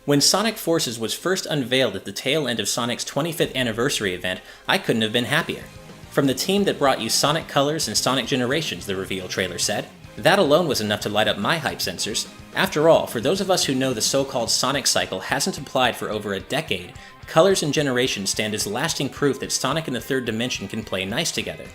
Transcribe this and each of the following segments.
When Sonic Forces was first unveiled at the tail end of Sonic's 25th anniversary event, I couldn't have been happier. From the team that brought you Sonic Colors and Sonic Generations, the reveal trailer said. That alone was enough to light up my hype sensors. After all, for those of us who know the so-called Sonic cycle hasn't applied for over a decade, Colors and Generations stand as lasting proof that Sonic and the third dimension can play nice together.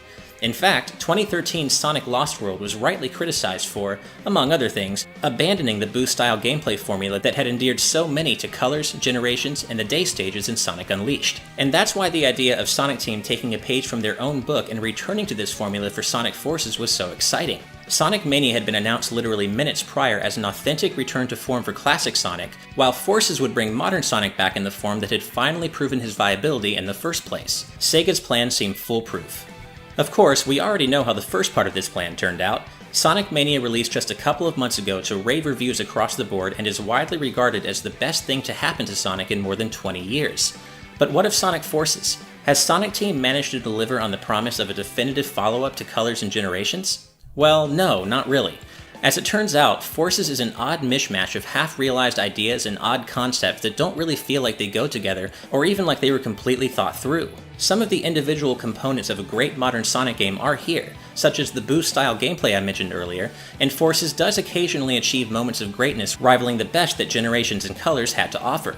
In fact, 2013's Sonic Lost World was rightly criticized for, among other things, abandoning the boost-style gameplay formula that had endeared so many to Colors, Generations, and the day stages in Sonic Unleashed. And that's why the idea of Sonic Team taking a page from their own book and returning to this formula for Sonic Forces was so exciting. Sonic Mania had been announced literally minutes prior as an authentic return to form for classic Sonic, while Forces would bring modern Sonic back in the form that had finally proven his viability in the first place. Sega's plan seemed foolproof. Of course, we already know how the first part of this plan turned out. Sonic Mania released just a couple of months ago to rave reviews across the board and is widely regarded as the best thing to happen to Sonic in more than 20 years. But what of Sonic Forces? Has Sonic Team managed to deliver on the promise of a definitive follow-up to Colors and Generations? Well, no, not really. As it turns out, Forces is an odd mishmash of half-realized ideas and odd concepts that don't really feel like they go together, or even like they were completely thought through. Some of the individual components of a great modern Sonic game are here, such as the boost-style gameplay I mentioned earlier, and Forces does occasionally achieve moments of greatness rivaling the best that Generations and Colors had to offer.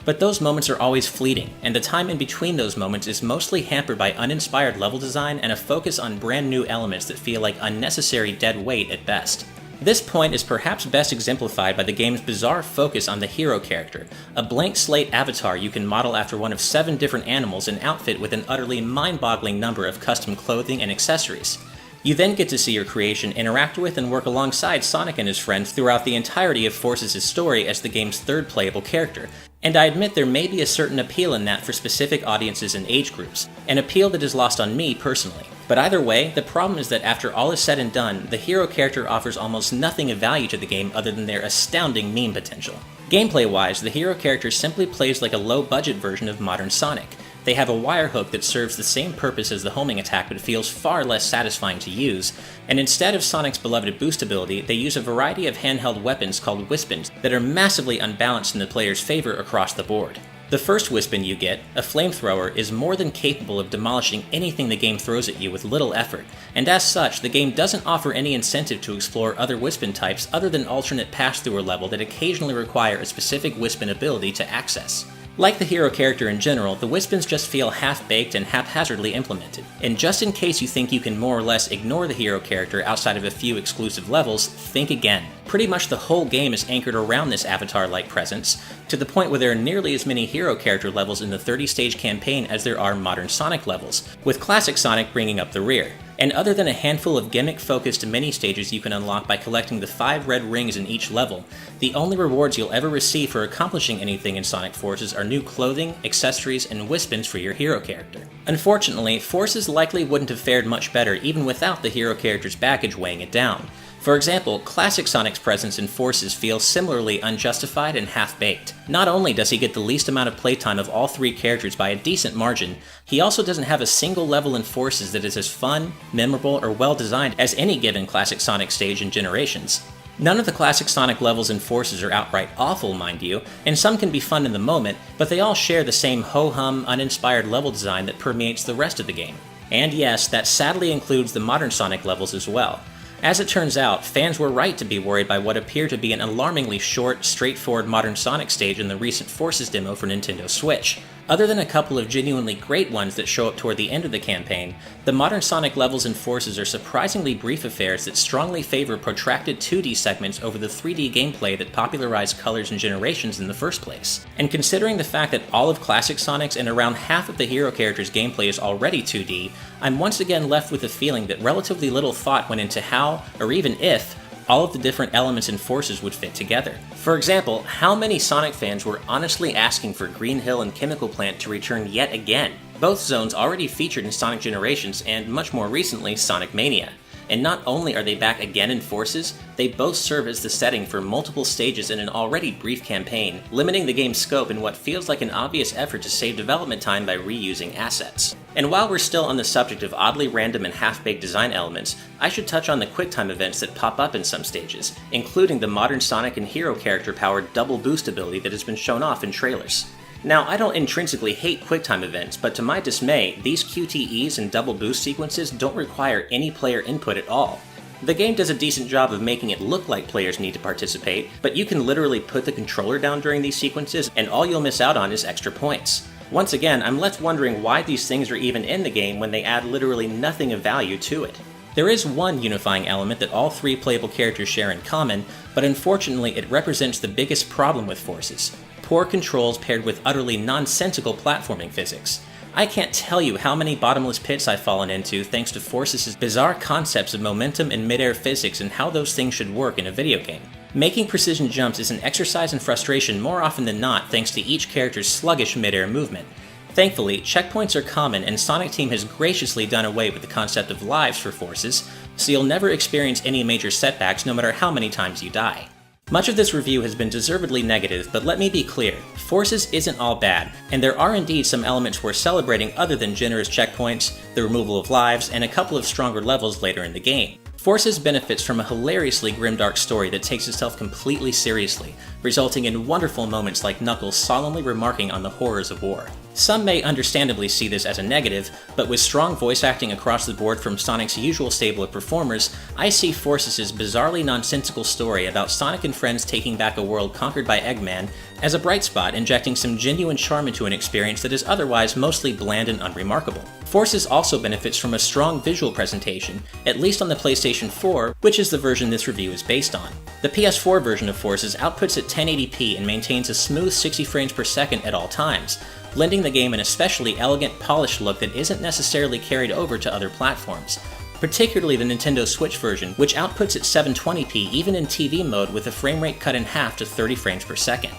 But those moments are always fleeting, and the time in between those moments is mostly hampered by uninspired level design and a focus on brand new elements that feel like unnecessary dead weight at best. This point is perhaps best exemplified by the game's bizarre focus on the hero character, a blank slate avatar you can model after one of 7 different animals and outfit with an utterly mind-boggling number of custom clothing and accessories. You then get to see your creation interact with and work alongside Sonic and his friends throughout the entirety of Forces' story as the game's third playable character, and I admit there may be a certain appeal in that for specific audiences and age groups, an appeal that is lost on me personally. But either way, the problem is that after all is said and done, the hero character offers almost nothing of value to the game other than their astounding meme potential. Gameplay-wise, the hero character simply plays like a low-budget version of modern Sonic. They have a wire hook that serves the same purpose as the homing attack but feels far less satisfying to use, and instead of Sonic's beloved boost ability, they use a variety of handheld weapons called Wispins that are massively unbalanced in the player's favor across the board. The first Wispin you get, a flamethrower, is more than capable of demolishing anything the game throws at you with little effort, and as such, the game doesn't offer any incentive to explore other Wispin types other than alternate pass-through level that occasionally require a specific Wispin ability to access. Like the hero character in general, the Wispins just feel half-baked and haphazardly implemented. And just in case you think you can more or less ignore the hero character outside of a few exclusive levels, think again. Pretty much the whole game is anchored around this avatar-like presence, to the point where there are nearly as many hero character levels in the 30-stage campaign as there are modern Sonic levels, with classic Sonic bringing up the rear. And other than a handful of gimmick-focused mini-stages you can unlock by collecting the 5 red rings in each level, the only rewards you'll ever receive for accomplishing anything in Sonic Forces are new clothing, accessories, and Wispins for your hero character. Unfortunately, Forces likely wouldn't have fared much better even without the hero character's baggage weighing it down. For example, classic Sonic's presence in Forces feels similarly unjustified and half-baked. Not only does he get the least amount of playtime of all 3 characters by a decent margin, he also doesn't have a single level in Forces that is as fun, memorable, or well-designed as any given classic Sonic stage in Generations. None of the classic Sonic levels in Forces are outright awful, mind you, and some can be fun in the moment, but they all share the same ho-hum, uninspired level design that permeates the rest of the game. And yes, that sadly includes the modern Sonic levels as well. As it turns out, fans were right to be worried by what appeared to be an alarmingly short, straightforward modern Sonic stage in the recent Forces demo for Nintendo Switch. Other than a couple of genuinely great ones that show up toward the end of the campaign, the modern Sonic levels in Forces are surprisingly brief affairs that strongly favor protracted 2D segments over the 3D gameplay that popularized Colors and Generations in the first place. And considering the fact that all of classic Sonic's and around half of the hero character's gameplay is already 2D, I'm once again left with the feeling that relatively little thought went into how, or even if, all of the different elements in Forces would fit together. For example, how many Sonic fans were honestly asking for Green Hill and Chemical Plant to return yet again? Both zones already featured in Sonic Generations and, much more recently, Sonic Mania. and not only are they back again in Forces, they both serve as the setting for multiple stages in an already brief campaign, limiting the game's scope in what feels like an obvious effort to save development time by reusing assets. And while we're still on the subject of oddly random and half-baked design elements, I should touch on the QuickTime events that pop up in some stages, including the modern Sonic and Hero character-powered double boost ability that has been shown off in trailers. Now, I don't intrinsically hate QuickTime events, but to my dismay, these QTEs and double boost sequences don't require any player input at all. The game does a decent job of making it look like players need to participate, but you can literally put the controller down during these sequences and all you'll miss out on is extra points. Once again, I'm left wondering why these things are even in the game when they add literally nothing of value to it. There is one unifying element that all three playable characters share in common, but unfortunately it represents the biggest problem with Forces: poor controls paired with utterly nonsensical platforming physics. I can't tell you how many bottomless pits I've fallen into thanks to Forces' bizarre concepts of momentum and mid-air physics and how those things should work in a video game. Making precision jumps is an exercise in frustration more often than not thanks to each character's sluggish mid-air movement. Thankfully, checkpoints are common and Sonic Team has graciously done away with the concept of lives for Forces, so you'll never experience any major setbacks no matter how many times you die. Much of this review has been deservedly negative, but let me be clear, Forces isn't all bad, and there are indeed some elements worth celebrating other than generous checkpoints, the removal of lives, and a couple of stronger levels later in the game. Forces benefits from a hilariously grimdark story that takes itself completely seriously, resulting in wonderful moments like Knuckles solemnly remarking on the horrors of war. Some may understandably see this as a negative, but with strong voice acting across the board from Sonic's usual stable of performers, I see Forces' bizarrely nonsensical story about Sonic and friends taking back a world conquered by Eggman as a bright spot, injecting some genuine charm into an experience that is otherwise mostly bland and unremarkable. Forces also benefits from a strong visual presentation, at least on the PlayStation 4, which is the version this review is based on. The PS4 version of Forces outputs at 1080p and maintains a smooth 60 frames per second at all times, lending the game an especially elegant, polished look that isn't necessarily carried over to other platforms, particularly the Nintendo Switch version, which outputs at 720p even in TV mode with the frame rate cut in half to 30 frames per second.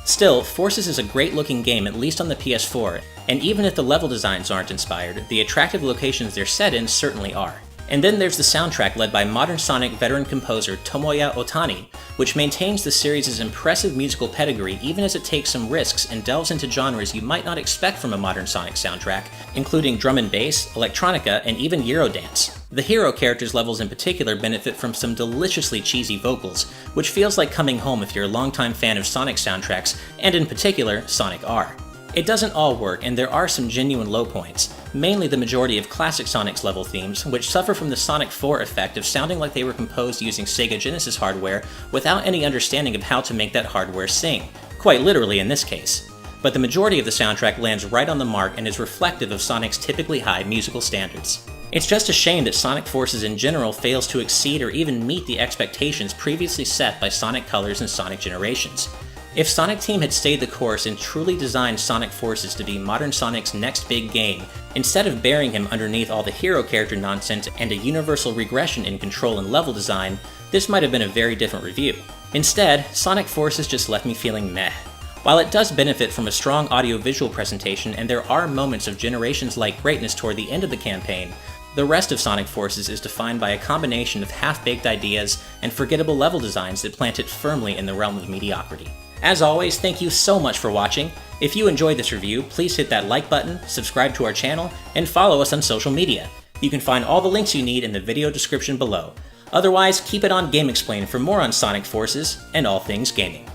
Still, Forces is a great-looking game, at least on the PS4, and even if the level designs aren't inspired, the attractive locations they're set in certainly are. And then there's the soundtrack led by modern Sonic veteran composer Tomoya Otani, which maintains the series' impressive musical pedigree even as it takes some risks and delves into genres you might not expect from a modern Sonic soundtrack, including drum and bass, electronica, and even Eurodance. The hero characters' levels in particular benefit from some deliciously cheesy vocals, which feels like coming home if you're a longtime fan of Sonic soundtracks, and in particular, Sonic R. It doesn't all work, and there are some genuine low points, mainly the majority of classic Sonic's level themes, which suffer from the Sonic 4 effect of sounding like they were composed using Sega Genesis hardware without any understanding of how to make that hardware sing, quite literally in this case. But the majority of the soundtrack lands right on the mark and is reflective of Sonic's typically high musical standards. It's just a shame that Sonic Forces in general fails to exceed or even meet the expectations previously set by Sonic Colors and Sonic Generations. If Sonic Team had stayed the course and truly designed Sonic Forces to be modern Sonic's next big game, instead of burying him underneath all the hero character nonsense and a universal regression in control and level design, this might have been a very different review. Instead, Sonic Forces just left me feeling meh. While it does benefit from a strong audio-visual presentation and there are moments of Generations-like greatness toward the end of the campaign, the rest of Sonic Forces is defined by a combination of half-baked ideas and forgettable level designs that plant it firmly in the realm of mediocrity. As always, thank you so much for watching. If you enjoyed this review, please hit that like button, subscribe to our channel, and follow us on social media. You can find all the links you need in the video description below. Otherwise, keep it on GameXplain for more on Sonic Forces and all things gaming.